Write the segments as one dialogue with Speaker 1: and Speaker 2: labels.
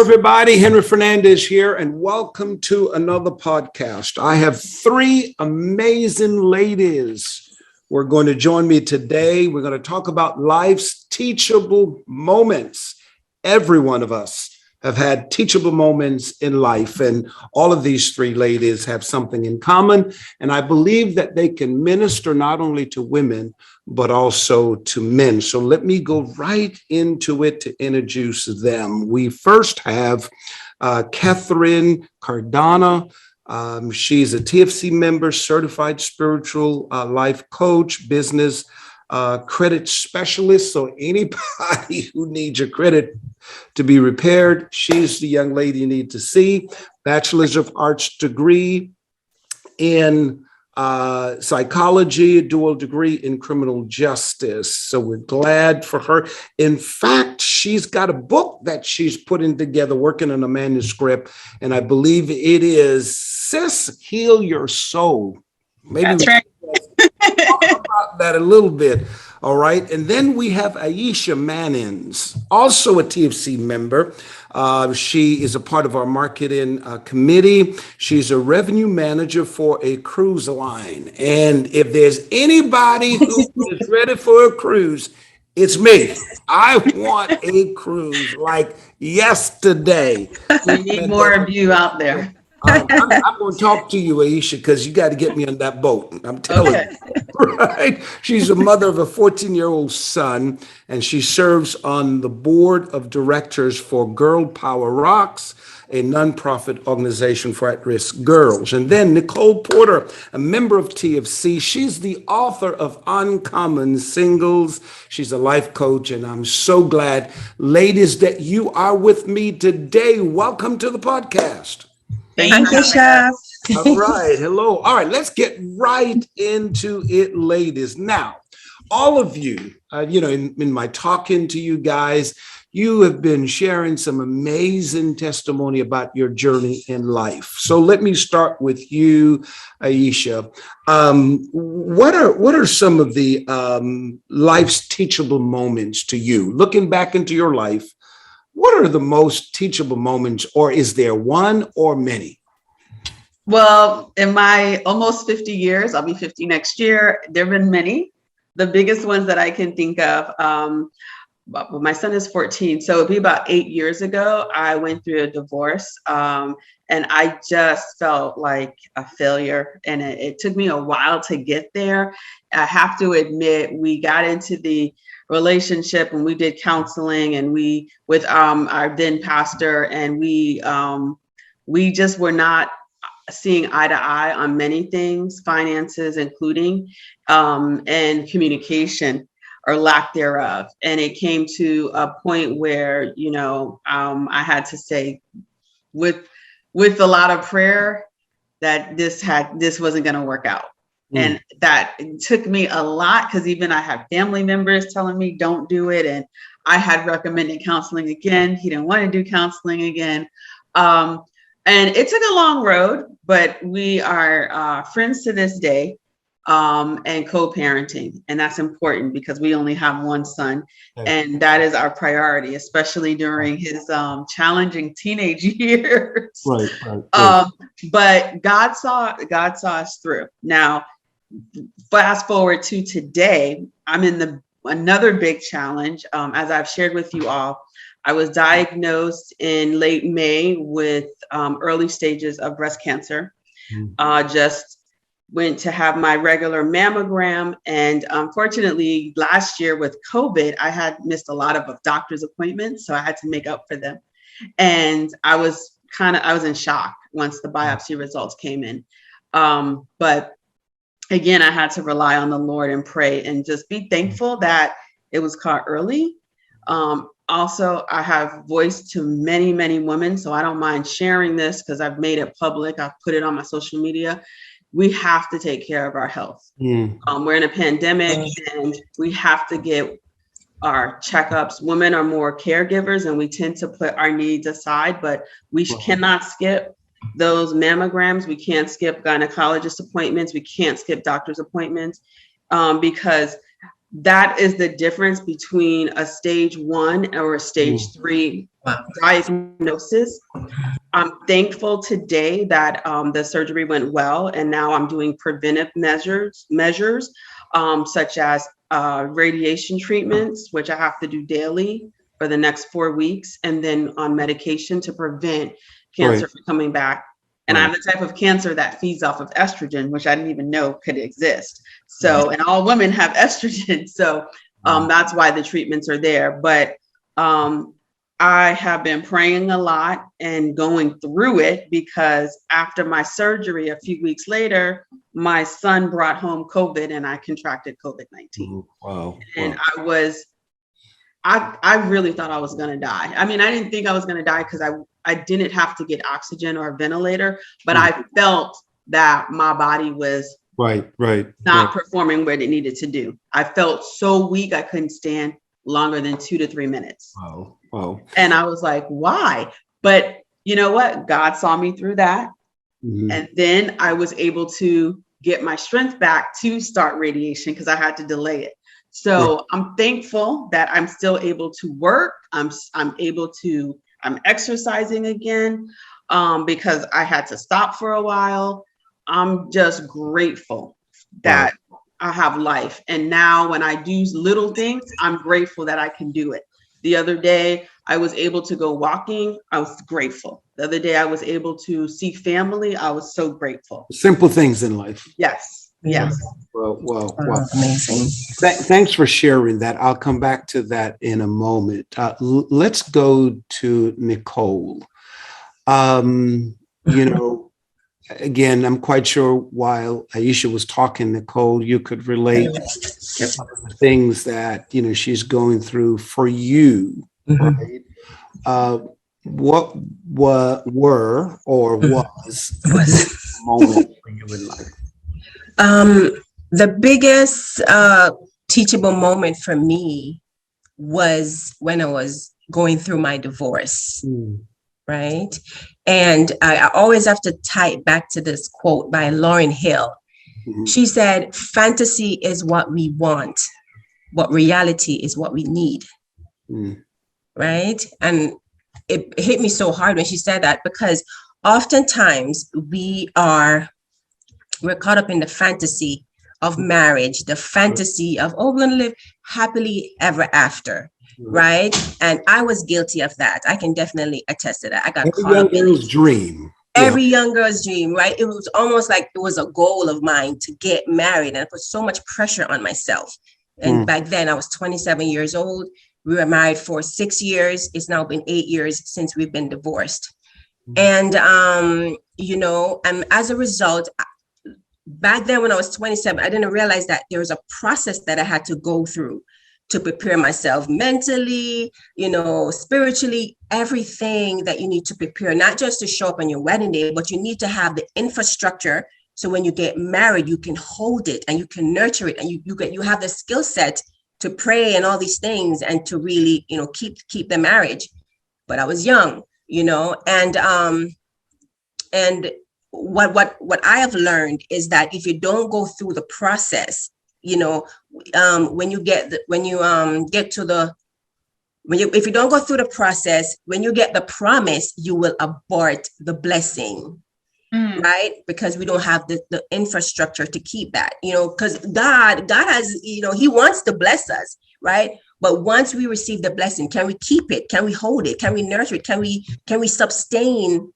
Speaker 1: everybody. Henry Fernandez here, and welcome to another podcast. I have three amazing ladies who are going to join me today. We're going to talk about life's teachable moments. Every one of us have had teachable moments in life, and all of these three ladies have something in common. And I believe that they can minister not only to women, but also to men. So let me go right into it to introduce them. We first have Catherine Cardona. She's a TFC member, certified spiritual life coach, business credit specialist. So anybody who needs your credit to be repaired, she's the young lady you need to see. Bachelor's of Arts degree in psychology, a dual degree in criminal justice. So we're glad for her. In fact, she's got a book that she's putting together, working on a manuscript, and I believe it is Sis, Heal Your Soul. Maybe
Speaker 2: that's right.
Speaker 1: Talk about that a little bit. All right. And then we have Aisha Mannins, also a TFC member. She is a part of our marketing committee. She's a revenue manager for a cruise line. And if there's anybody who is ready for a cruise, it's me. I want a cruise like yesterday.
Speaker 2: We need more of you out there.
Speaker 1: I'm going to talk to you, Aisha, because you got to get me on that boat. I'm telling you. Right? She's a mother of a 14-year-old son, and she serves on the board of directors for Girl Power Rocks, a nonprofit organization for at-risk girls. And then Nicole Porter, a member of TFC. She's the author of Uncommon Singles. She's a life coach, and I'm so glad, ladies, that you are with me today. Welcome to the podcast.
Speaker 2: Thank you, Chef.
Speaker 1: All right. Hello. All right. Let's get right into it, ladies. Now, all of you, in my talking to you guys, you have been sharing some amazing testimony about your journey in life. So let me start with you, Aisha. What are some of the life's teachable moments to you? Looking back into your life, what are the most teachable moments, or is there one or many?
Speaker 2: Well, in my almost 50 years, I'll be 50 next year, there have been many. The biggest ones that I can think of, well, my son is 14, so it'd be about 8 years ago, I went through a divorce, and I just felt like a failure, and it took me a while to get there. I have to admit, we got into the relationship and we did counseling, and we with our then pastor, and we just were not seeing eye to eye on many things, finances including, and communication or lack thereof. And it came to a point where, I had to say with a lot of prayer that this wasn't going to work out. And that took me a lot, because even I had family members telling me don't do it. And I had recommended counseling again. He didn't want to do counseling again. And it took a long road, but we are friends to this day, and co-parenting. And that's important because we only have one son. And that is our priority, especially during his challenging teenage years. Right. But God saw us through. Now, fast forward to today, I'm in another big challenge. As I've shared with you all, I was diagnosed in late May with early stages of breast cancer. Just went to have my regular mammogram. And unfortunately, last year with COVID, I had missed a lot of doctor's appointments. So I had to make up for them. And I was in shock once the biopsy results came in. But again, I had to rely on the Lord and pray and just be thankful that it was caught early. Also, I have voiced to many, many women, so I don't mind sharing this because I've made it public. I've put it on my social media. We have to take care of our health. We're in a pandemic, and we have to get our checkups. Women are more caregivers, and we tend to put our needs aside, but we cannot skip those mammograms. We can't skip gynecologist appointments. We can't skip doctor's appointments, because that is the difference between a stage 1 or a stage 3 diagnosis. I'm thankful today that the surgery went well, and now I'm doing preventive measures such as radiation treatments, which I have to do daily for the next 4 weeks, and then on medication to prevent cancer from coming back. And I have the type of cancer that feeds off of estrogen, which I didn't even know could exist. So, and all women have estrogen. So that's why the treatments are there. But I have been praying a lot and going through it, because after my surgery, a few weeks later, my son brought home COVID and I contracted COVID-19.
Speaker 1: Wow.
Speaker 2: And I really thought I was going to die. I mean, I didn't think I was going to die because I didn't have to get oxygen or a ventilator, but I felt that my body was not performing what it needed to do. I felt so weak, I couldn't stand longer than 2 to 3 minutes.
Speaker 1: Wow.
Speaker 2: And I was like, why? But you know what? God saw me through that. And then I was able to get my strength back to start radiation because I had to delay it. So I'm thankful that I'm still able to work. I'm exercising again because I had to stop for a while. I'm just grateful that I have life. And now when I do little things, I'm grateful that I can do it. The other day, I was able to go walking. I was grateful. The other day, I was able to see family. I was so grateful.
Speaker 1: Simple things in life.
Speaker 2: Yes. Yes.
Speaker 1: Well,
Speaker 3: amazing.
Speaker 1: Thanks for sharing that. I'll come back to that in a moment. Let's go to Nicole. Again, I'm quite sure while Aisha was talking, Nicole, you could relate some of the things that, she's going through for you, right? What were or was the moment for you in life?
Speaker 3: The biggest teachable moment for me was when I was going through my divorce, right? And I always have to tie it back to this quote by Lauryn Hill. She said, fantasy is what we want, but reality is what we need, right? And it hit me so hard when she said that, because oftentimes we're caught up in the fantasy of marriage, the fantasy of, we're going to live happily ever after, right? And I was guilty of that. I can definitely attest to that. I got caught up in it.
Speaker 1: Dream.
Speaker 3: Every young girl's dream, right? It was almost like it was a goal of mine to get married, and I put so much pressure on myself. And back then I was 27 years old. We were married for 6 years. It's now been 8 years since we've been divorced. And, and as a result, back then when I was 27, I didn't realize that there was a process that I had to go through to prepare myself mentally, spiritually, everything that you need to prepare, not just to show up on your wedding day, but you need to have the infrastructure. So when you get married, you can hold it and you can nurture it, and you have the skill set to pray and all these things and to really, keep the marriage. But I was young, and what I have learned is that if you don't go through the process, if you don't go through the process, when you get the promise, you will abort the blessing, right? Because we don't have the infrastructure to keep that, because God has, he wants to bless us, right? But once we receive the blessing, can we keep it? Can we hold it? Can we nurture it? Can we sustain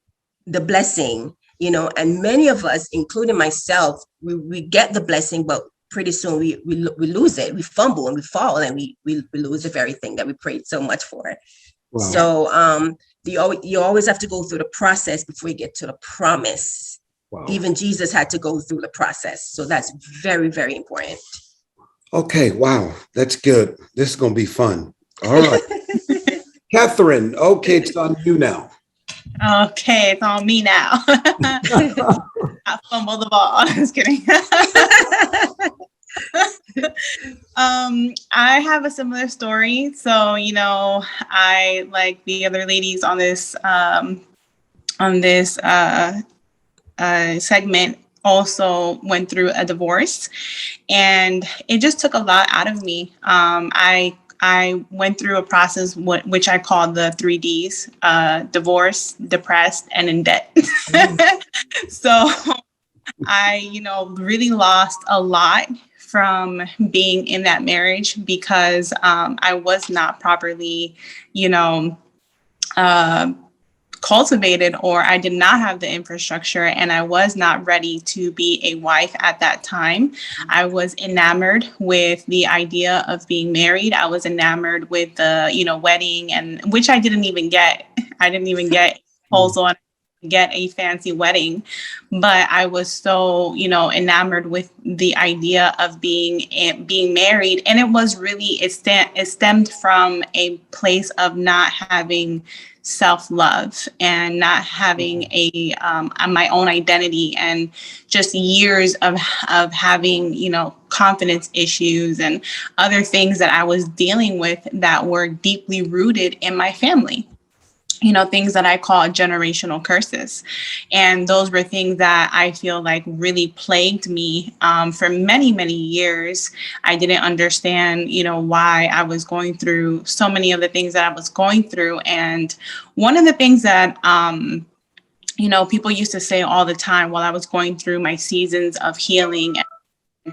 Speaker 3: the blessing? And many of us, including myself, we get the blessing, but pretty soon we lose it. We fumble and we fall, and we lose the very thing that we prayed so much for. Wow. So you always have to go through the process before you get to the promise. Wow. Even Jesus had to go through the process. So that's very, very important.
Speaker 1: Okay. Wow. That's good. This is going to be fun. All right. Catherine. Okay. It's on you now.
Speaker 4: Okay, it's on me now. I fumbled the ball. I'm just kidding. I have a similar story. So, I, like the other ladies on this segment, also went through a divorce, and it just took a lot out of me. I went through a process which I call the 3Ds: divorce, depressed, and in debt. So I, really lost a lot from being in that marriage because I was not properly, cultivated, or I did not have the infrastructure, and I was not ready to be a wife at that time. I was enamored with the idea of being married. I was enamored with the, wedding, and which I didn't even get. I didn't even get a proposal on get a fancy wedding, but I was so, enamored with the idea of being married. And it was really, it stemmed from a place of not having self-love and not having my own identity, and just years of having, confidence issues and other things that I was dealing with that were deeply rooted in my family. Things that I call generational curses. And those were things that I feel like really plagued me for many, many years. I didn't understand, why I was going through so many of the things that I was going through. And one of the things that, people used to say all the time while I was going through my seasons of healing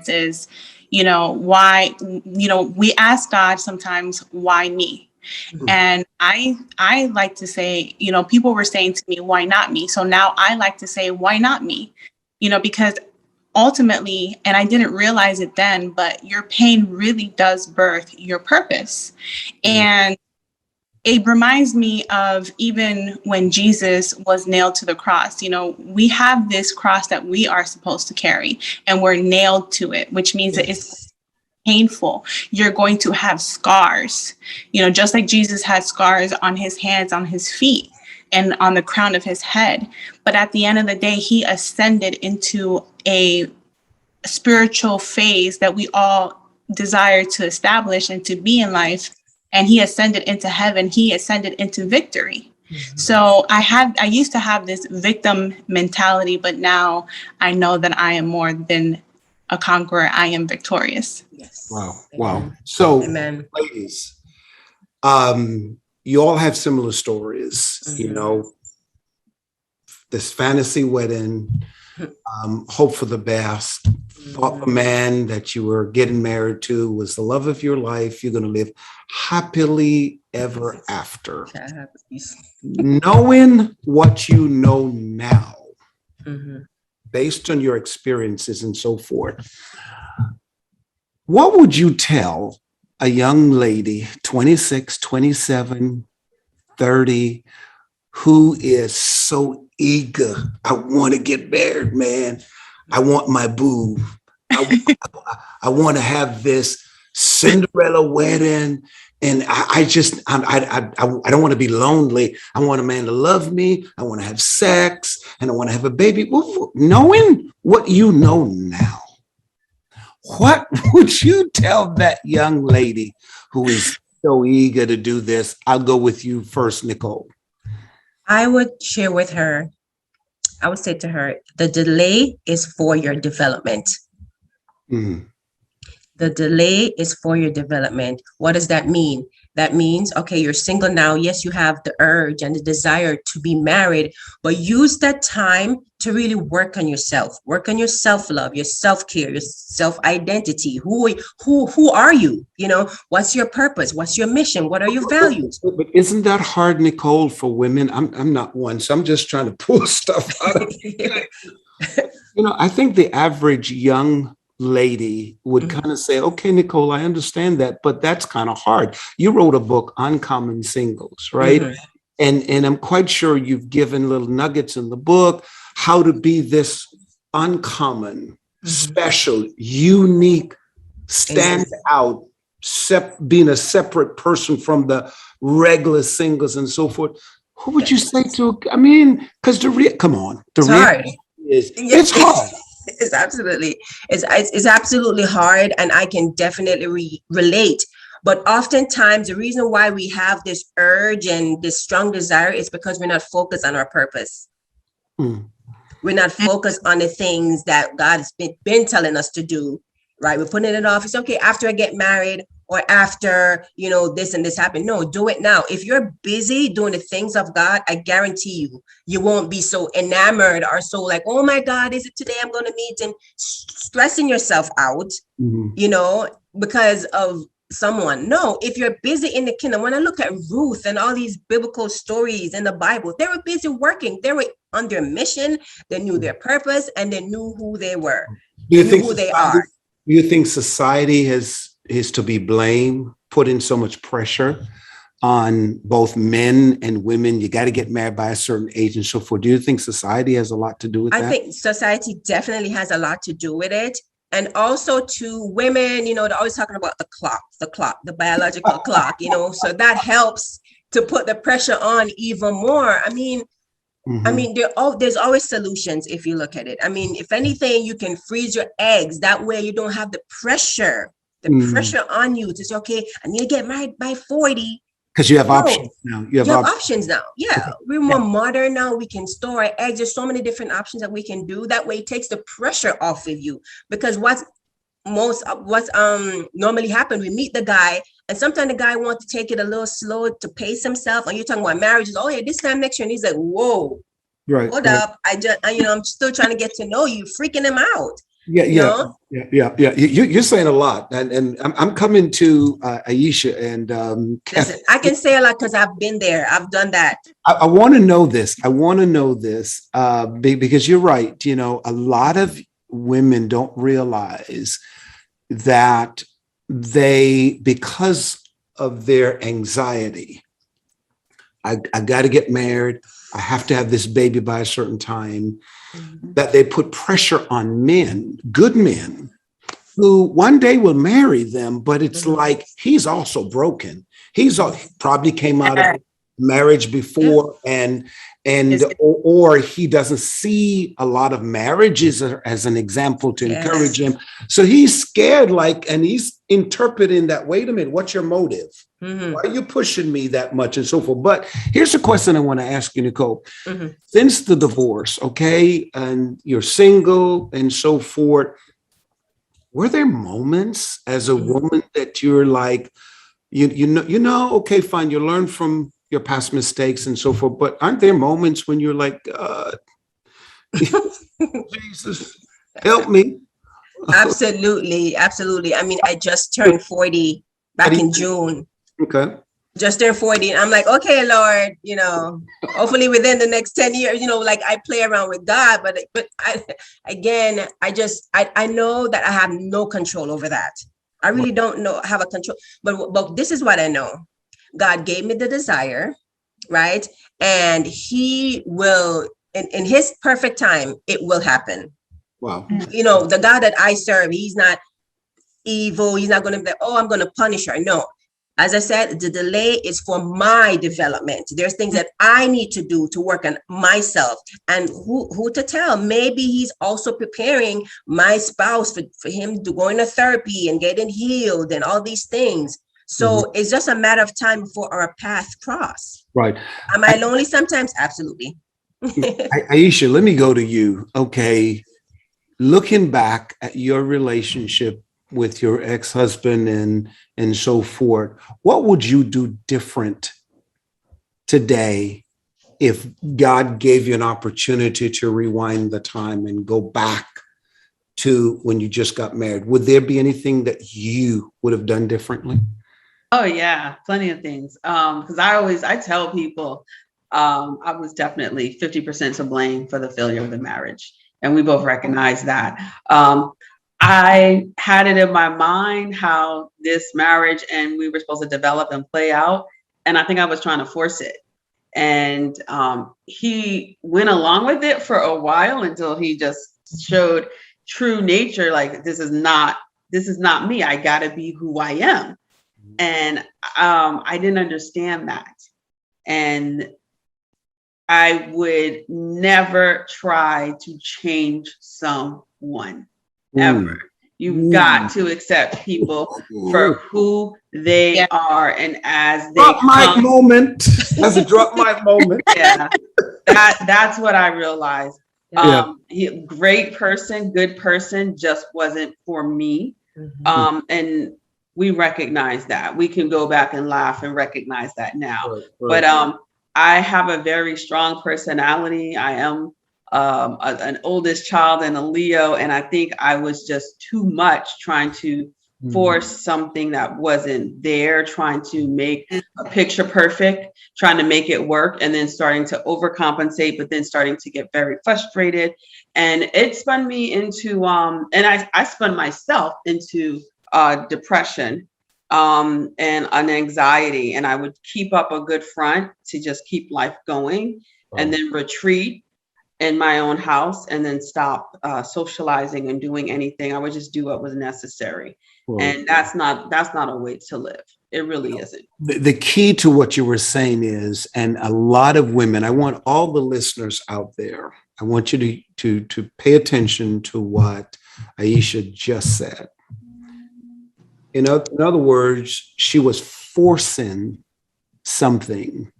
Speaker 4: is, why, we ask God sometimes, why me? And I like to say, people were saying to me, why not me? So now I like to say, why not me? Because ultimately, and I didn't realize it then, but your pain really does birth your purpose. And it reminds me of even when Jesus was nailed to the cross. We have this cross that we are supposed to carry, and we're nailed to it, which means that it's painful. You're going to have scars, just like Jesus had scars on his hands, on his feet, and on the crown of his head. But at the end of the day, he ascended into a spiritual phase that we all desire to establish and to be in life. And he ascended into heaven. He ascended into victory. Mm-hmm. So I used to have this victim mentality, but now I know that I am more than a conqueror. I am victorious.
Speaker 3: Yes.
Speaker 1: Wow. So,
Speaker 3: Amen.
Speaker 1: Ladies, you all have similar stories, this fantasy wedding, hope for the best, thought the man that you were getting married to was the love of your life. You're going to live happily ever after. Knowing what you know now, based on your experiences and so forth, what would you tell a young lady, 26, 27, 30, who is so eager? I want to get married, man. I want my boo. I want to have this Cinderella wedding. And I don't want to be lonely. I want a man to love me. I want to have sex, and I want to have a baby. Well, knowing what you know now, what would you tell that young lady who is so eager to do this? I'll go with you first, Nicole.
Speaker 3: I would share with her, I would say to her, the delay is for your development. Mm-hmm. The delay is for your development. What does that mean? That means, okay, you're single now. Yes, you have the urge and the desire to be married, but use that time to really work on yourself, work on your self-love, your self-care, your self-identity. Who are you? What's your purpose? What's your mission? What are your values?
Speaker 1: But isn't that hard, Nicole, for women? I'm not one, so I'm just trying to pull stuff out of I think the average young lady would kind of say, okay, Nicole, I understand that, but that's kind of hard. You wrote a book, Uncommon Singles, right? Mm-hmm. And I'm quite sure you've given little nuggets in the book, how to be this uncommon, special, unique, stand out, being a separate person from the regular singles and so forth. Who would you say to? I mean, because it's hard.
Speaker 3: It's absolutely hard, and I can definitely relate. But oftentimes, the reason why we have this urge and this strong desire is because we're not focused on our purpose. We're not focused on the things that God has been telling us to do, right? We're putting it off. It's okay after I get married or after, this and this happened. No, do it now. If you're busy doing the things of God, I guarantee you won't be so enamored or so like, oh my God, is it today I'm going to meet him? Stressing yourself out, because of someone. No, if you're busy in the kingdom, when I look at Ruth and all these biblical stories in the Bible, they were busy working. They were on their mission. They knew their purpose and they knew who they were.
Speaker 1: Do you think
Speaker 3: who they are.
Speaker 1: Do you think society is to be blamed, putting so much pressure on both men and women? You got to get married by a certain age and so forth. Do you think society has a lot to do with that?
Speaker 3: I think society definitely has a lot to do with it. And also to women, they're always talking about the clock, the biological clock, so that helps to put the pressure on even more. I mean, there's always solutions if you look at it. I mean, if anything, you can freeze your eggs. That way you don't have the pressure on you to say, okay, I need to get married by 40.
Speaker 1: Because you have options now. You have
Speaker 3: options now. Yeah. We're more modern now. We can store our eggs. There's so many different options that we can do. That way it takes the pressure off of you. Because what's normally happen, we meet the guy and sometimes the guy wants to take it a little slow to pace himself. And you're talking about marriages. Oh yeah, this time next year. And he's like, whoa, hold up. I'm still trying to get to know you, freaking him out.
Speaker 1: Yeah. You're saying a lot, and I'm coming to Aisha and
Speaker 3: listen, I can say a lot because I've been there. I've done that.
Speaker 1: I want to know this. Because you're right. A lot of women don't realize that because of their anxiety, I got to get married. I have to have this baby by a certain time, that they put pressure on men, good men, who one day will marry them, but it's like, he's also broken. He's probably came out of marriage before or he doesn't see a lot of marriages as an example to encourage him. So he's scared, and he's interpreting that, wait a minute, what's your motive? Why are you pushing me that much and so forth? But here's a question I want to ask you, Nicole. Since the divorce, okay, and you're single and so forth, were there moments as a woman that you're like, okay, fine, you learn from your past mistakes and so forth, but aren't there moments when you're like, Jesus, help me?
Speaker 3: Absolutely. I mean, I just turned 40 back in June.
Speaker 1: Okay.
Speaker 3: Just turned 40. And I'm like, okay, Lord, hopefully within the next 10 years, I play around with God, but I know that I have no control over that. I really don't have a control, but this is what I know. God gave me the desire, right? And he will, in his perfect time, it will happen.
Speaker 1: Wow.
Speaker 3: The God that I serve, he's not evil. He's not going to be like, oh, I'm going to punish her. No. As I said, the delay is for my development. There's things that I need to do to work on myself. And who to tell? Maybe he's also preparing my spouse for him to go into therapy and getting healed and all these things. So it's just a matter of time before our paths cross.
Speaker 1: Right.
Speaker 3: Am I lonely sometimes? Absolutely.
Speaker 1: Aisha, let me go to you. Okay. Looking back at your relationship with your ex-husband and so forth, what would you do different today if God gave you an opportunity to rewind the time and go back to when you just got married? Would there be anything that you would have done differently?
Speaker 2: Oh yeah, plenty of things. Because I tell people I was definitely 50% to blame for the failure of the marriage. And we both recognize that. I had it in my mind how this marriage and we were supposed to develop and play out. And I think I was trying to force it. And he went along with it for a while until he just showed true nature. Like, this is not me. I gotta be who I am. And I didn't understand that. And I would never try to change someone, ever. You've got to accept people for who they are and as they
Speaker 1: drop mic moment. That's a drop mic moment.
Speaker 2: Yeah, that's what I realized. Great person, good person, just wasn't for me. And we recognize that. We can go back and laugh and recognize that now. But I have a very strong personality. I am an oldest child and a Leo, and I think I was just too much trying to force something that wasn't there, trying to make a picture perfect, trying to make it work, and then starting to overcompensate, but then starting to get very frustrated. And it spun me into, and I spun myself into depression and an anxiety. And I would keep up a good front to just keep life going, and then retreat in my own house, and then stop socializing and doing anything. I would just do what was necessary. And that's not a way to live. It really isn't.
Speaker 1: The key to what you were saying is, and a lot of women, I want all the listeners out there, I want you to pay attention to what Aisha just said. In other words, she was forcing something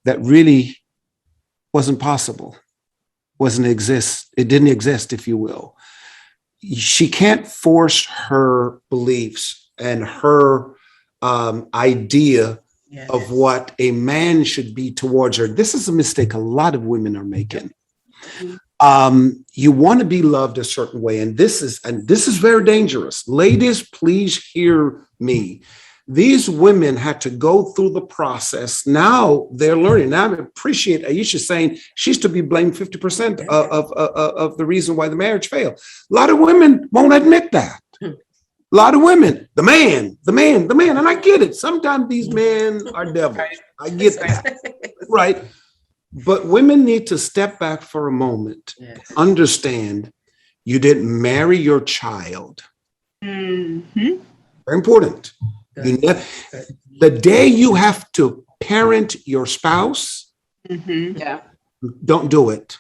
Speaker 1: that really wasn't possible, it didn't exist, if you will. She can't force her beliefs and her idea of what a man should be towards her. This is a mistake a lot of women are making. You want to be loved a certain way, and this is very dangerous. Ladies, please hear me. These women had to go through the process. Now they're learning. Now I appreciate Aisha saying she's to be blamed 50% of the reason why the marriage failed. A lot of women won't admit that. A lot of women, the man. And I get it. Sometimes these men are devils. I get that. Right. But women need to step back for a moment. Understand you didn't marry your child. Very important. The day you have to parent your spouse, don't do it.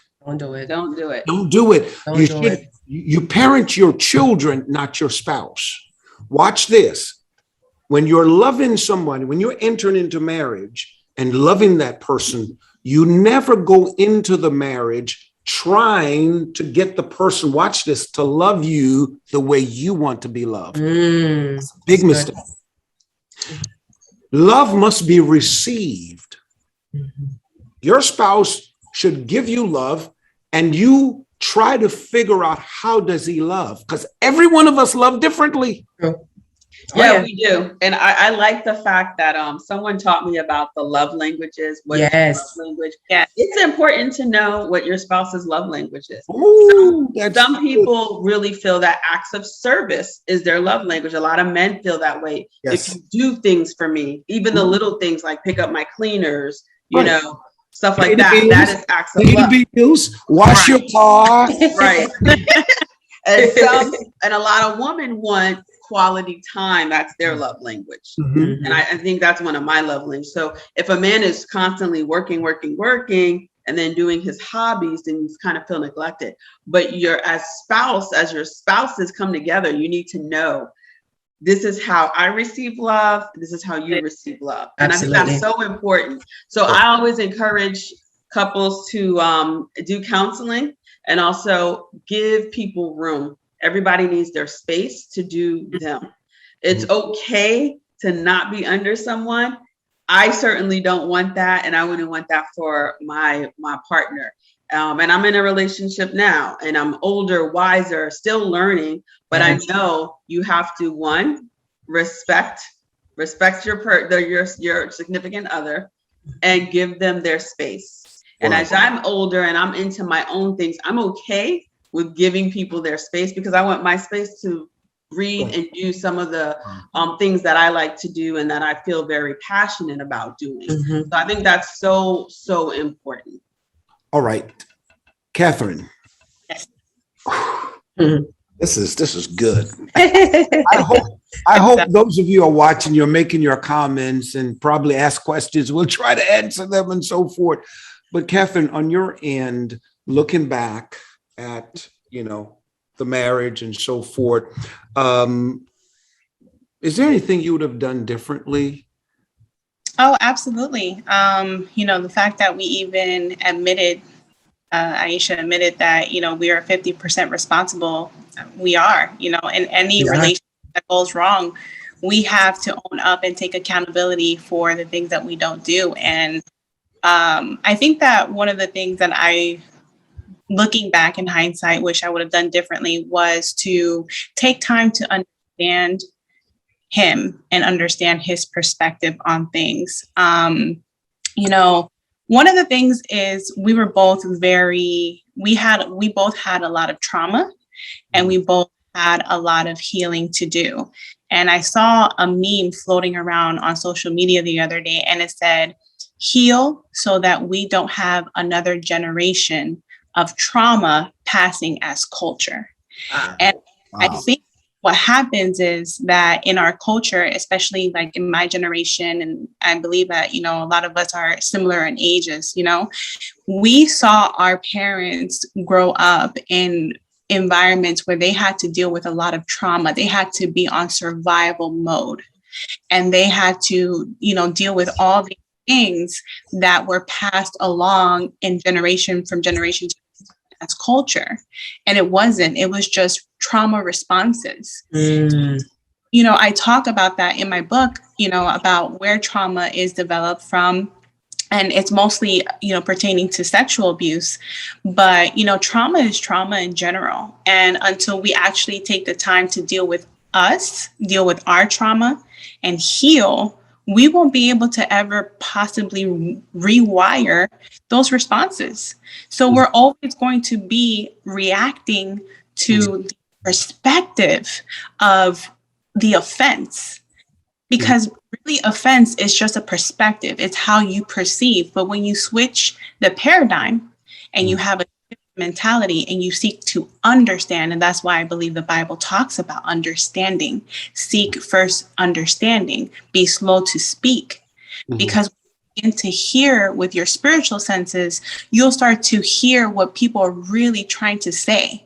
Speaker 1: You parent your children, not your spouse. Watch this. When you're loving someone, when you're entering into marriage and loving that person, you never go into the marriage trying to get the person, watch this, to love you the way you want to be loved. Big mistake. Love must be received. Your spouse should give you love, and you try to figure out how does he love, because every one of us love differently.
Speaker 2: We do. And I like the fact that someone taught me about the love languages. What is your love language? It's important to know what your spouse's love language is. Some people really feel that acts of service is their love language. A lot of men feel that way. If you do things for me, even the little things like pick up my cleaners, you know, stuff like that, that is acts of love.
Speaker 1: Bills, wash your car.
Speaker 2: Right. And a lot of women want quality time. That's their love language. And I think that's one of my love languages. So if a man is constantly working, and then doing his hobbies, then you kind of feel neglected. But as your spouses come together, you need to know, this is how I receive love. This is how you receive love. And I think that's so important. So I always encourage couples to do counseling and also give people room. Everybody needs their space to do them. It's okay to not be under someone. I certainly don't want that, and I wouldn't want that for my partner. And I'm in a relationship now, and I'm older, wiser, still learning. But I know you have to, one, respect your significant other, and give them their space. And as I'm older and I'm into my own things, I'm okay with giving people their space, because I want my space to read and do some of the things that I like to do and that I feel very passionate about doing. So I think that's so, so important.
Speaker 1: All right, Catherine. This is good. I hope those of you are watching, you're making your comments and probably ask questions. We'll try to answer them and so forth. But Catherine, on your end, looking back at, the marriage and so forth, is there anything you would have done differently?
Speaker 4: Oh, absolutely. The fact that we even admitted Aisha admitted that, we are 50% responsible. We are, in any relationship that goes wrong, we have to own up and take accountability for the things that we don't do. And I think that one of the things that looking back in hindsight, wish I would have done differently was to take time to understand him and understand his perspective on things. One of the things is we both had a lot of trauma, and we both had a lot of healing to do. And I saw a meme floating around on social media the other day, and it said, heal so that we don't have another generation of trauma passing as culture. And I think what happens is that in our culture, especially like in my generation, and I believe that, a lot of us are similar in ages, we saw our parents grow up in environments where they had to deal with a lot of trauma. They had to be on survival mode, and they had to, deal with all the things that were passed along in generation from generation to as culture. And it was just trauma responses. I talk about that in my book, about where trauma is developed from. And it's mostly, pertaining to sexual abuse. But, trauma is trauma in general. And until we actually take the time to deal with our trauma and heal, we won't be able to ever possibly rewire those responses. So we're always going to be reacting to the perspective of the offense, because really offense is just a perspective. It's how you perceive. But when you switch the paradigm and you have a mentality and you seek to understand, and that's why I believe the Bible talks about understanding. Seek first understanding, be slow to speak, because when you begin to hear with your spiritual senses, you'll start to hear what people are really trying to say.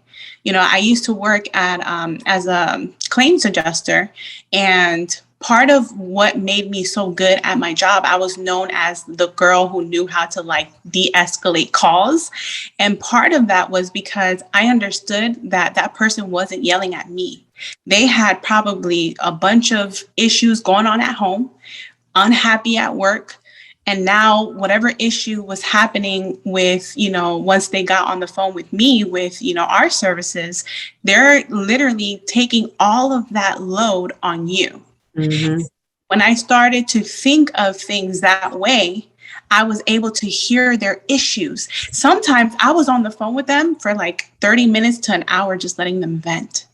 Speaker 4: I used to work at as a claims adjuster, and part of what made me so good at my job, I was known as the girl who knew how to de-escalate calls. And part of that was because I understood that that person wasn't yelling at me. They had probably a bunch of issues going on at home, unhappy at work. And now whatever issue was happening with, once they got on the phone with me with, our services, they're literally taking all of that load on you. When I started to think of things that way, I was able to hear their issues. Sometimes I was on the phone with them for 30 minutes to an hour, just letting them vent.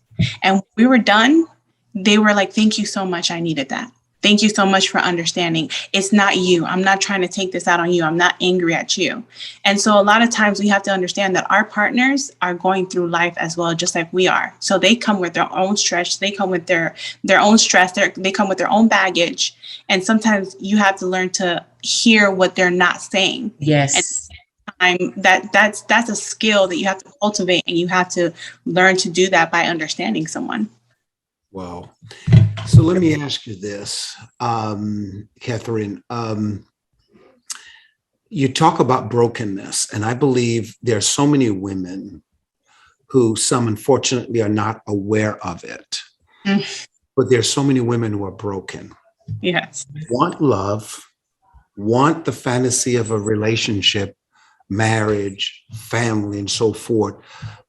Speaker 4: And when we were done, they were like, thank you so much. I needed that. Thank you so much for understanding. It's not you. I'm not trying to take this out on you. I'm not angry at you. And so a lot of times we have to understand that our partners are going through life as well, just like we are. So they come with their own stress. They come with their own stress. They come with their own baggage. And sometimes you have to learn to hear what they're not saying.
Speaker 3: Yes.
Speaker 4: And that's a skill that you have to cultivate, and you have to learn to do that by understanding someone.
Speaker 1: Wow. So let me ask you this, Catherine. You talk about brokenness, and I believe there are so many women who some unfortunately are not aware of it. But there's so many women who are broken.
Speaker 4: Yes.
Speaker 1: Want love, want the fantasy of a relationship, marriage, family, and so forth,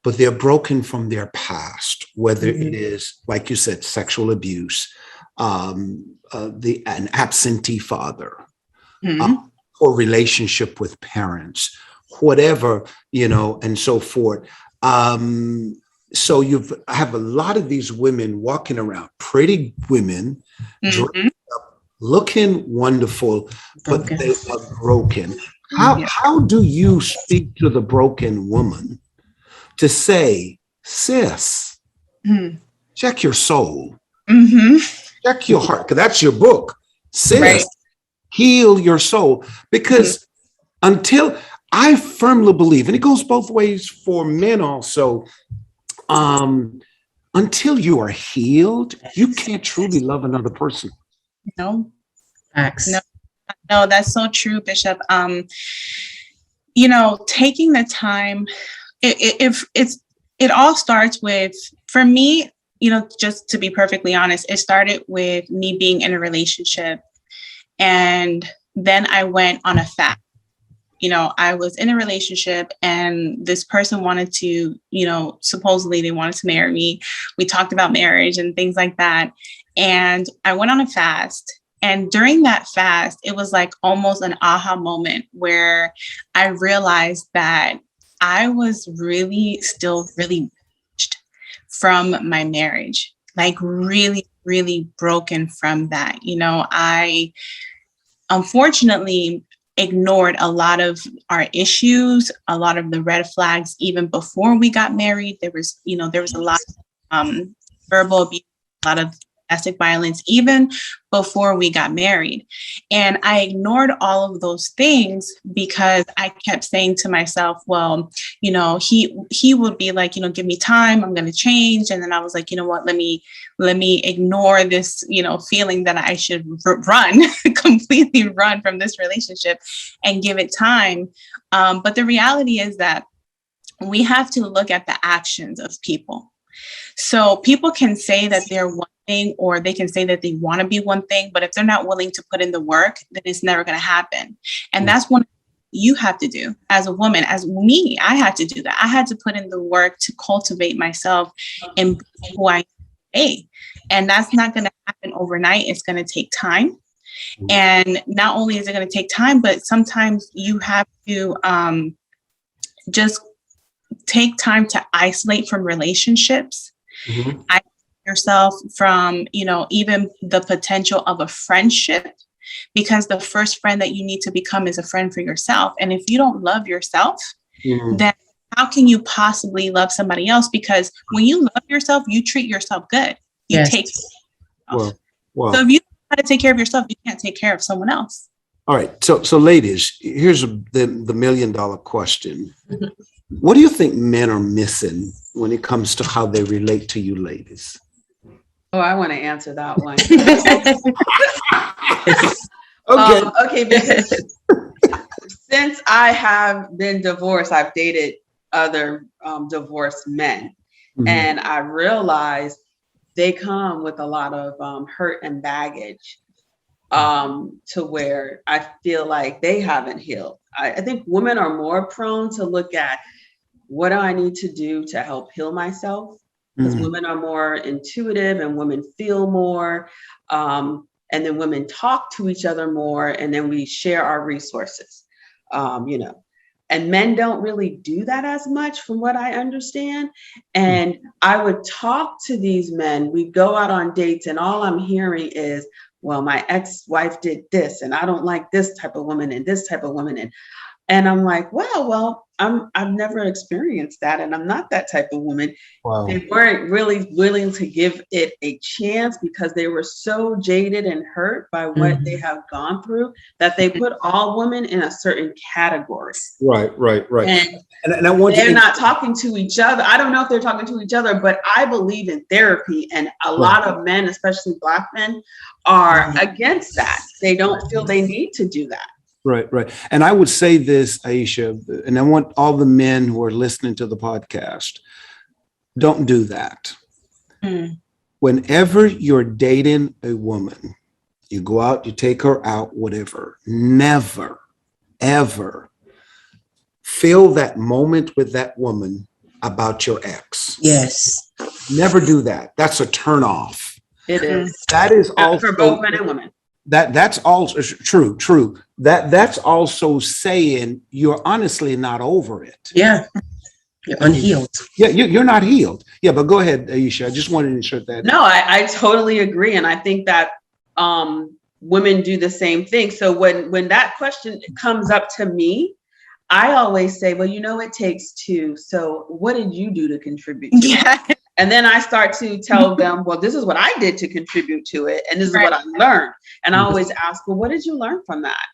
Speaker 1: but they're broken from their past, whether it is, like you said, sexual abuse, an absentee father, or relationship with parents, whatever, and so forth. So you have a lot of these women walking around, pretty women, dressed up, looking wonderful, but they are broken. How do you speak to the broken woman to say, sis, check your soul, check your heart, because that's your book, sis, heal your soul. Because until, I firmly believe, and it goes both ways for men also, until you are healed, you can't truly love another person.
Speaker 4: No.
Speaker 3: Facts.
Speaker 4: No, that's so true, Bishop. taking the time, it all starts with, for me, just to be perfectly honest, it started with me being in a relationship, and then I went on a fast. I was in a relationship and this person wanted to, supposedly they wanted to marry me. We talked about marriage and things like that. And I went on a fast. And during that fast, it was like almost an aha moment where I realized that I was still really from my marriage, like really, really broken from that. I unfortunately ignored a lot of our issues, a lot of the red flags, even before we got married. There was a lot of verbal abuse, a lot of domestic violence, even before we got married. And I ignored all of those things because I kept saying to myself, well, he would be like, give me time, I'm going to change. And then I was like, you know what, let me ignore this, feeling that I should completely run from this relationship and give it time. But the reality is that we have to look at the actions of people. So people can say that they're one thing, or they can say that they want to be one thing, but if they're not willing to put in the work, then it's never going to happen. And that's one you have to do as a woman. As me, I had to do that. I had to put in the work to cultivate myself and be who I am. And that's not going to happen overnight. It's going to take time. And not only is it going to take time, but sometimes you have to just take time to isolate from relationships.
Speaker 1: Mm-hmm.
Speaker 4: Isolate yourself from, even the potential of a friendship, because the first friend that you need to become is a friend for yourself. And if you don't love yourself, then how can you possibly love somebody else? Because when you love yourself, you treat yourself good. You take care of yourself.
Speaker 1: Well.
Speaker 4: So if you know how to take care of yourself, you can't take care of someone else.
Speaker 1: All right. So ladies, here's the $1 million question. What do you think men are missing when it comes to how they relate to you ladies?
Speaker 2: Oh, I want to answer that one.
Speaker 1: Okay.
Speaker 2: Because since I have been divorced, I've dated other divorced men.
Speaker 1: Mm-hmm.
Speaker 2: And I realized they come with a lot of hurt and baggage to where I feel like they haven't healed. I think women are more prone to look at, what do I need to do to help heal myself? Because women are more intuitive and women feel more. And then women talk to each other more, and then we share our resources, and men don't really do that as much from what I understand. And I would talk to these men, we'd go out on dates, and all I'm hearing is, well, my ex-wife did this, and I don't like this type of woman and this type of woman. And I'm like, well, I've never experienced that, and I'm not that type of woman. Wow. They weren't really willing to give it a chance because they were so jaded and hurt by what they have gone through that they put all women in a certain category.
Speaker 1: Right. And I want
Speaker 2: they're not talking to each other. I don't know if they're talking to each other, but I believe in therapy, and a lot of men, especially Black men, are against that. They don't feel they need to do that.
Speaker 1: Right. And I would say this, Aisha, and I want all the men who are listening to the podcast, don't do that. Whenever you're dating a woman, you go out, you take her out, whatever, never, ever feel that moment with that woman about your ex.
Speaker 3: Yes.
Speaker 1: Never do that. That's a turn off.
Speaker 2: It is.
Speaker 1: That is also
Speaker 2: for both men and women.
Speaker 1: That's also true. That's also saying you're honestly not over it.
Speaker 3: Yeah. You're unhealed.
Speaker 1: Yeah, you're not healed. Yeah, but go ahead, Aisha. I just wanted to insert that.
Speaker 2: No, I totally agree. And I think that women do the same thing. So when that question comes up to me, I always say, well, it takes two. So what did you do to contribute to it? And then I start to tell them, well, this is what I did to contribute to it. And this is what I learned. And I always ask, well, what did you learn from that?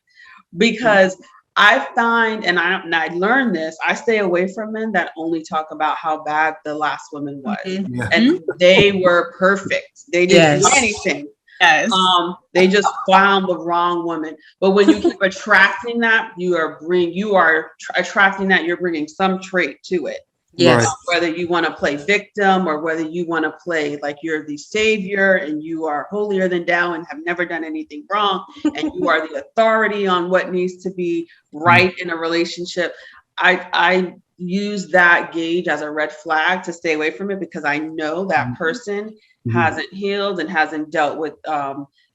Speaker 2: Because I find, and I learned this, I stay away from men that only talk about how bad the last woman was. And they were perfect. They didn't do anything.
Speaker 4: Yes.
Speaker 2: They just found the wrong woman. But when you keep attracting that, attracting that, you're bringing some trait to it.
Speaker 3: Yes.
Speaker 1: Right.
Speaker 2: Whether you want to play victim or whether you want to play like you're the savior and you are holier than thou and have never done anything wrong and you are the authority on what needs to be right in a relationship. I use that gauge as a red flag to stay away from it, because I know that person hasn't healed and hasn't dealt with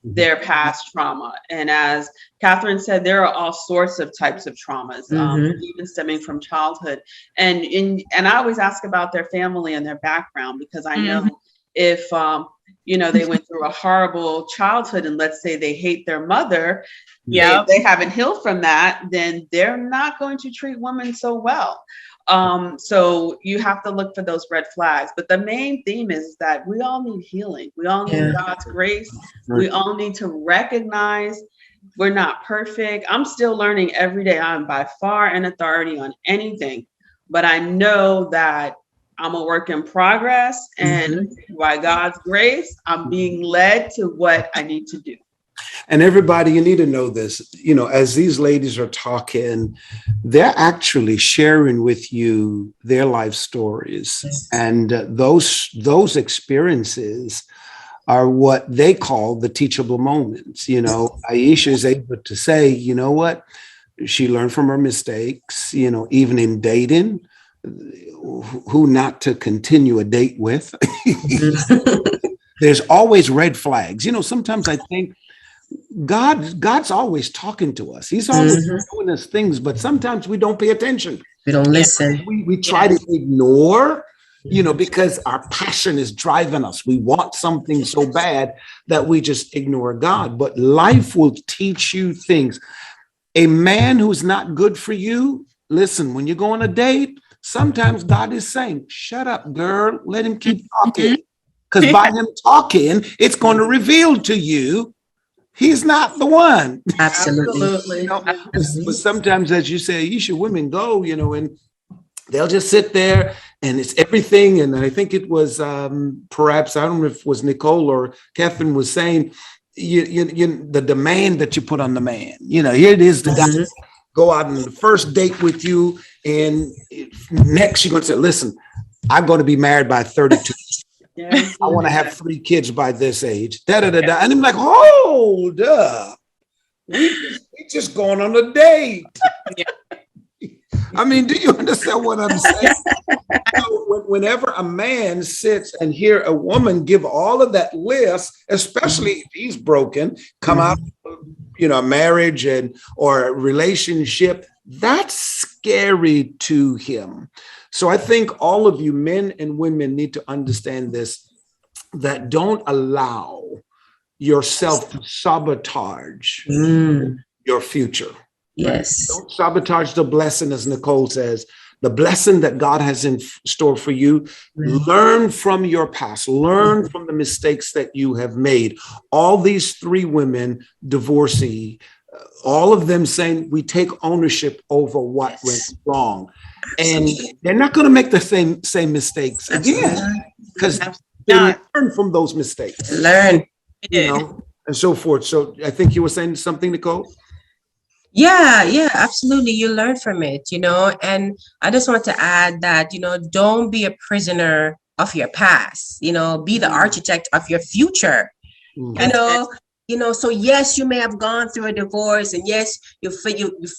Speaker 2: their past trauma. And as Catherine said, there are all sorts of types of traumas, even stemming from childhood. And I always ask about their family and their background, because I know if they went through a horrible childhood and let's say they hate their mother, if they haven't healed from that, then they're not going to treat women so well. So you have to look for those red flags. But the main theme is that we all need healing. We all need God's grace. We all need to recognize we're not perfect. I'm still learning every day. I'm by far an authority on anything, but I know that I'm a work in progress, and by God's grace, I'm being led to what I need to do.
Speaker 1: And everybody, you need to know this, as these ladies are talking, they're actually sharing with you their life stories. Yes. And those experiences are what they call the teachable moments. Aisha is able to say, you know what? She learned from her mistakes, even in dating, who not to continue a date with. There's always red flags. Sometimes I think God's always talking to us. He's always doing us things, but sometimes we don't pay attention.
Speaker 3: We don't listen.
Speaker 1: We try to ignore, because our passion is driving us. We want something so bad that we just ignore God. But life will teach you things. A man who's not good for you, listen, when you go on a date, sometimes God is saying, shut up, girl, let him keep talking. Because by him talking, it's going to reveal to you he's not the one.
Speaker 3: Absolutely.
Speaker 1: But sometimes, as you say, women go, and they'll just sit there and it's everything. And I think it was perhaps, I don't know if it was Nicole or Catherine was saying, the demand that you put on the man. Here it is, the guy go out on the first date with you. And next you're going to say, listen, I'm going to be married by 32. Yes. I want to have 3 kids by this age. And I'm like, hold up. We just going on a date. I mean, do you understand what I'm saying? Whenever a man sits and hear a woman give all of that list, especially if he's broken, come out of, a marriage or a relationship, that's scary to him. So I think all of you men and women need to understand this, that don't allow yourself to sabotage your future.
Speaker 3: Yes.
Speaker 1: Don't sabotage the blessing, as Nicole says, the blessing that God has in store for you. Learn from your past, learn from the mistakes that you have made. All these 3 women, divorcee, all of them saying we take ownership over what went wrong. And they're not going to make the same mistakes again, because they learn from those mistakes.
Speaker 3: Learn.
Speaker 1: And so forth. So I think you were saying something, Nicole?
Speaker 3: Yeah, absolutely. You learn from it, and I just want to add that, don't be a prisoner of your past, be the architect of your future, so yes, you may have gone through a divorce, and yes, you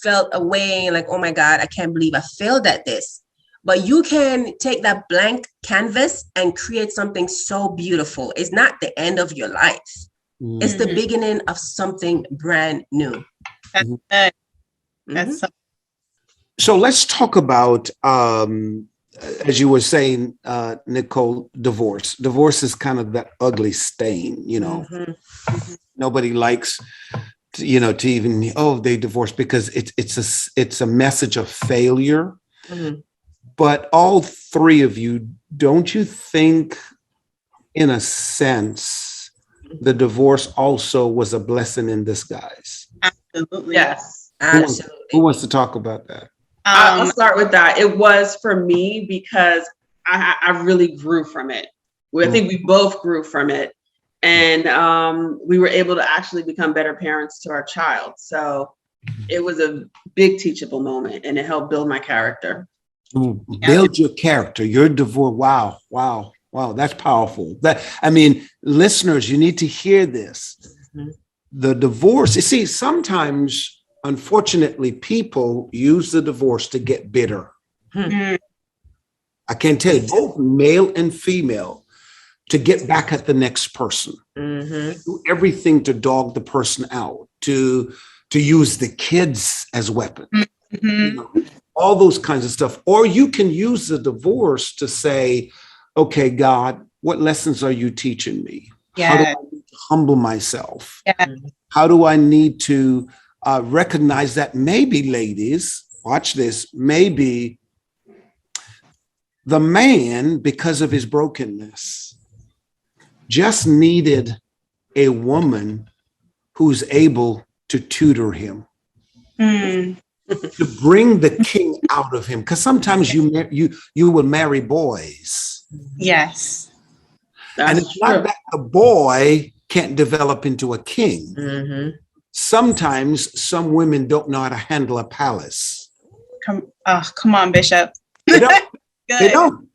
Speaker 3: felt away like, oh my God, I can't believe I failed at this. But you can take that blank canvas and create something so beautiful. It's not the end of your life. It's the beginning of something brand new.
Speaker 4: That's good. That's
Speaker 1: so let's talk about, as you were saying, Nicole, divorce. Divorce is kind of that ugly stain, Nobody likes, to even, they divorced, because it's a message of failure. But all 3 of you, don't you think, in a sense, the divorce also was a blessing in disguise?
Speaker 4: Absolutely.
Speaker 2: Yes.
Speaker 3: Absolutely.
Speaker 1: Who wants to talk about that?
Speaker 2: I'll start with that. It was for me because I really grew from it. I think we both grew from it. And we were able to actually become better parents to our child. So it was a big teachable moment, and it helped build my character.
Speaker 1: Build your character. Your divorce. Wow. Wow. Wow. That's powerful. Listeners, you need to hear this. Mm-hmm. The divorce, you see, sometimes, unfortunately, people use the divorce to get bitter. Mm-hmm. I can tell you, both male and female, to get back at the next person, do everything to dog the person out, to use the kids as weapons, all those kinds of stuff. Or you can use the divorce to say, okay, God, what lessons are you teaching me? Yeah. How do I need to humble myself? Yeah. How do I need to recognize that maybe, ladies, watch this, maybe the man, because of his brokenness, just needed a woman who's able to tutor him, to bring the king out of him. Because sometimes you will marry boys.
Speaker 4: Yes.
Speaker 1: And it's not that the boy can't develop into a king. Mm-hmm. Sometimes some women don't know how to handle a palace.
Speaker 4: Come on, Bishop.
Speaker 1: They don't. They don't.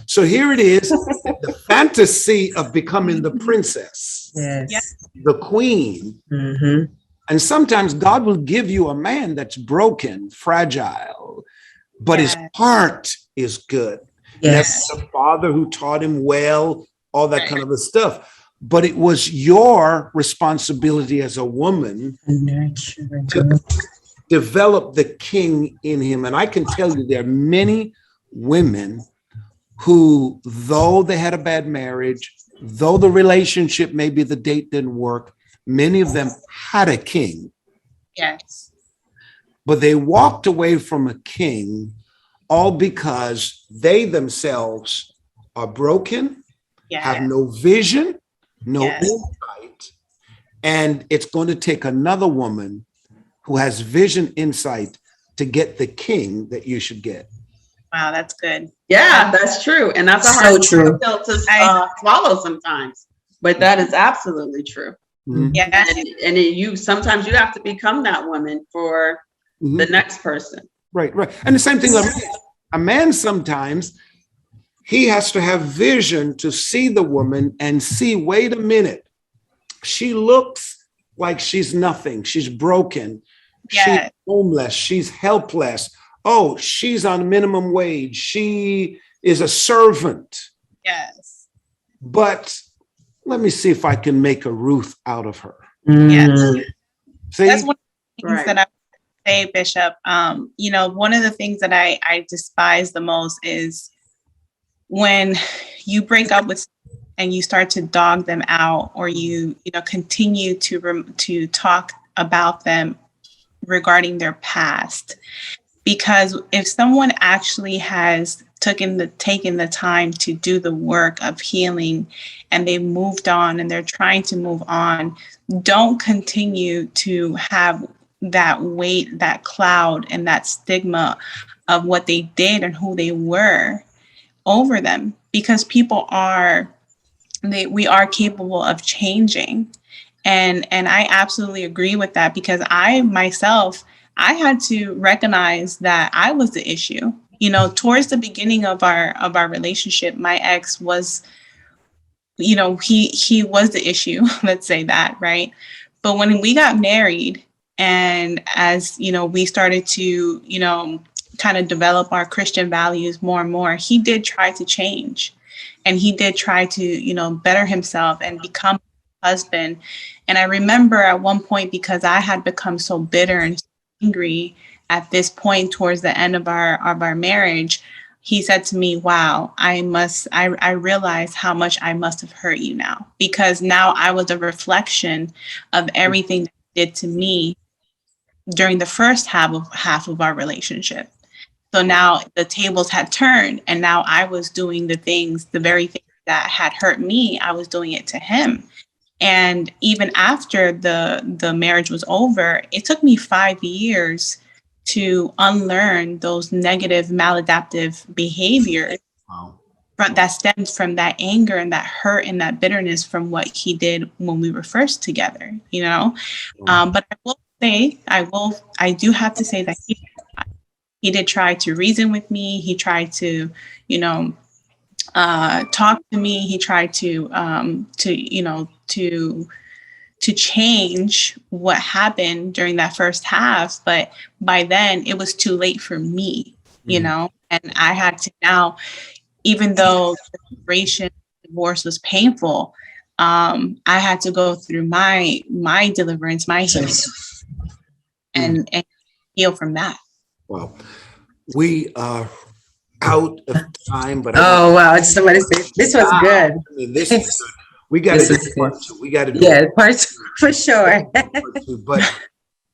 Speaker 1: So here it is, the fantasy of becoming the princess, the queen. Mm-hmm. And sometimes God will give you a man that's broken, fragile, but his heart is good. Yes. The father who taught him well, all that kind of stuff. But it was your responsibility as a woman to develop the king in him. And I can tell you there are many women who, though they had a bad marriage, though the relationship, maybe the date didn't work, many of them had a king.
Speaker 4: Yes.
Speaker 1: But they walked away from a king all because they themselves are broken, have no vision, no insight. And it's going to take another woman who has vision, insight to get the king that you should get.
Speaker 4: Wow, that's good.
Speaker 2: Yeah, that's true. And that's a hard pill to swallow sometimes. But that is absolutely true. Mm-hmm. Yeah. And sometimes you have to become that woman for the next person.
Speaker 1: Right. And the same thing, a man sometimes, he has to have vision to see the woman and see, wait a minute, she looks like she's nothing. She's broken. She's homeless. She's helpless. Oh, she's on minimum wage. She is a servant.
Speaker 4: Yes.
Speaker 1: But let me see if I can make a Ruth out of her.
Speaker 4: Yes. See? That's one of the things that I would say, Bishop. One of the things that I despise the most is when you break up with and you start to dog them out, or you continue to talk about them regarding their past. Because if someone actually has taken the time to do the work of healing and they moved on and they're trying to move on, don't continue to have that weight, that cloud, and that stigma of what they did and who they were over them. Because we are capable of changing. And I absolutely agree with that, because I had to recognize that I was the issue. Towards the beginning of our relationship, my ex was, he was the issue, let's say that, right? But when we got married, and as, we started to, kind of develop our Christian values more and more, he did try to change. And he did try to, better himself and become a husband. And I remember at one point, because I had become so bitter and angry at this point towards the end of our marriage, he said to me, wow, I realize how much I must have hurt you now, because now I was a reflection of everything that he did to me during the first half of our relationship. So now the tables had turned, and now I was doing the very thing that had hurt me, I was doing it to him. And even after the marriage was over, it took me 5 years to unlearn those negative, maladaptive behaviors. Wow. that stems from that anger and that hurt and that bitterness from what he did when we were first together, you know. But I will say, I do have to say that he did try to reason with me. He tried to, you know, talk to me. He tried to change what happened during that first half. But by then it was too late for me, you know, and I had to now, even though the separation, divorce was painful, I had to go through my deliverance, my healing, and heal from that.
Speaker 1: Well, we are out of time, but
Speaker 3: oh wow! Somebody said this was good.
Speaker 1: I mean, this is good. We got to do part two. We got to do
Speaker 3: part two for sure.
Speaker 1: Part two. But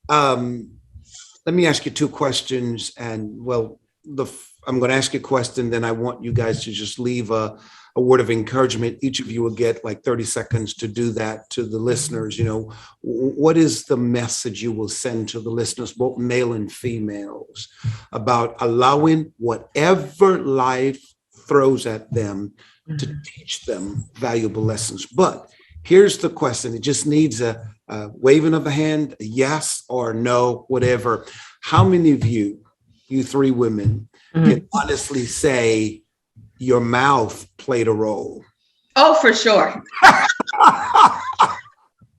Speaker 1: let me ask you two questions, and well, I'm going to ask you a question, then I want you guys to just leave a word of encouragement. Each of you will get like 30 seconds to do that to the listeners. You know, what is the message you will send to the listeners, both male and females, about allowing whatever life throws at them to teach them valuable lessons? But here's the question. It just needs a waving of a hand, a yes or no, whatever. How many of you three women, can honestly say your mouth played a role?
Speaker 2: Oh, for sure.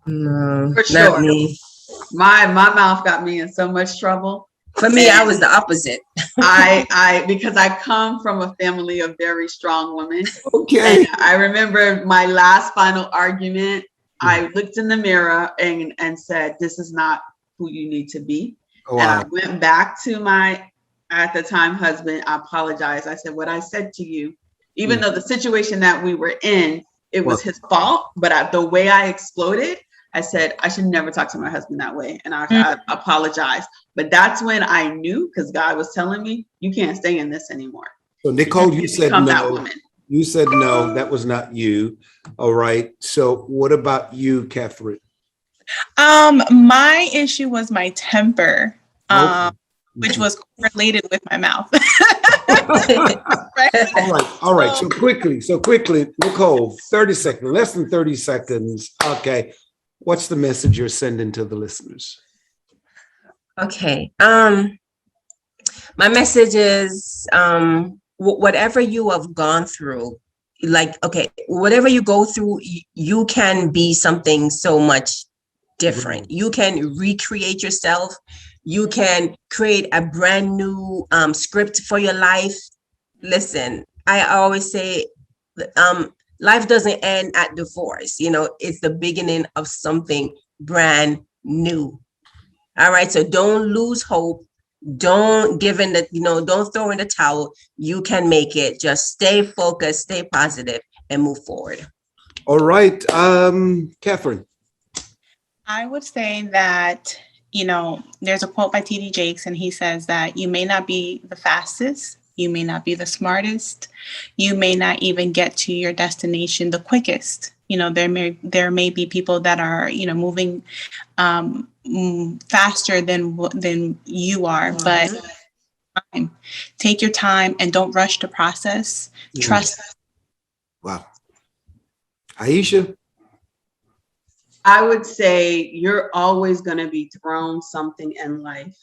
Speaker 3: No,
Speaker 2: For sure.
Speaker 3: not me.
Speaker 2: My mouth got me in so much trouble.
Speaker 3: For me, I was the opposite.
Speaker 2: Because I come from a family of very strong women.
Speaker 1: Okay.
Speaker 2: And I remember my last final argument. I looked in the mirror and said, "This is not who you need to be."
Speaker 1: Wow.
Speaker 2: And I went back to my, at the time, husband. I apologized. I said, what I said to you, even though the situation that we were in, it was his fault, but the way I exploded, I said, I should never talk to my husband that way. And I apologized. But that's when I knew, because God was telling me, you can't stay in this anymore.
Speaker 1: So Nicole, you said no. You said no, that was not you. All right. So what about you, Catherine?
Speaker 4: My issue was my temper. Which was related with my mouth.
Speaker 1: All right. So quickly, Nicole, 30 seconds, less than 30 seconds. Okay. What's the message you're sending to the listeners?
Speaker 3: Okay. My message is, whatever you have gone through, whatever you go through, you can be something so much different. You can recreate yourself. You can create a brand new script for your life. Listen, I always say, life doesn't end at divorce. You know, it's the beginning of something brand new. All right. So don't lose hope. Don't give in don't throw in the towel. You can make it. Just stay focused, stay positive, and move forward.
Speaker 1: All right. Catherine.
Speaker 4: I would say that, there's a quote by T.D. Jakes, and he says that you may not be the fastest, you may not be the smartest, you may not even get to your destination the quickest. There may be people that are, moving faster than you are, but take your time and don't rush the process. Trust.
Speaker 1: Wow. Aisha.
Speaker 2: I would say you're always going to be thrown something in life,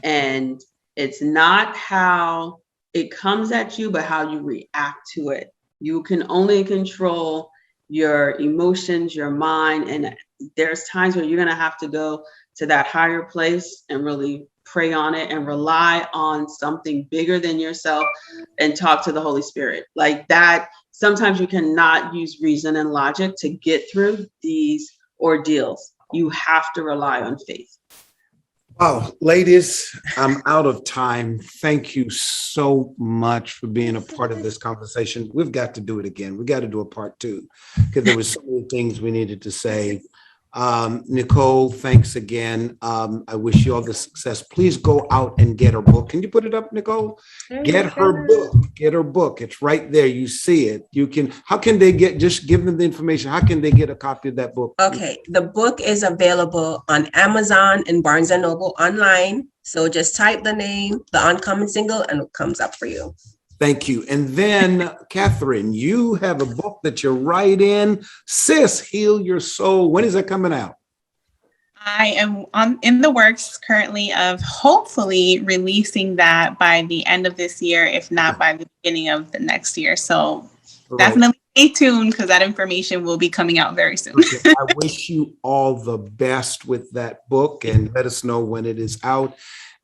Speaker 2: and it's not how it comes at you, but how you react to it. You can only control your emotions, your mind, and there's times where you're going to have to go to that higher place and really pray on it and rely on something bigger than yourself and talk to the Holy Spirit like that. Sometimes you cannot use reason and logic to get through these ordeals. You have to rely on faith.
Speaker 1: Wow, ladies, I'm out of time. Thank you so much for being a part of this conversation. We've got to do it again. We got to do a part two because there was so many things we needed to say. Nicole, thanks again. I wish you all the success. Please go out and get her book. Can you put it up, Nicole? Get her book. Get her book. It's right there. You see it. How can they just give them the information? How can they get a copy of that book?
Speaker 3: Okay. The book is available on Amazon and Barnes & Noble online. So just type the name, The Uncommon Single, and it comes up for you.
Speaker 1: Thank you. And then, Catherine, you have a book that you're writing, Sis, Heal Your Soul. When is that coming out?
Speaker 4: I am in the works currently of hopefully releasing that by the end of this year, if not by the beginning of the next year. So definitely stay tuned because that information will be coming out very soon.
Speaker 1: Okay. I wish you all the best with that book and let us know when it is out.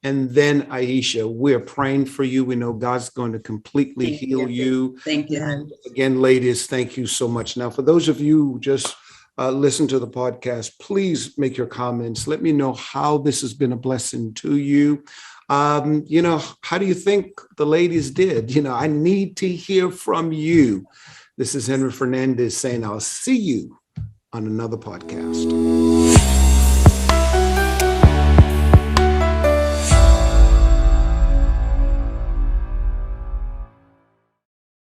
Speaker 1: And then, Aisha, we're praying for you. We know God's going to completely heal you.
Speaker 2: Thank you.
Speaker 1: And again, ladies, thank you so much. Now, for those of you who just listen to the podcast, please make your comments. Let me know how this has been a blessing to you. How do you think the ladies did? I need to hear from you. This is Henry Fernandez saying, I'll see you on another podcast.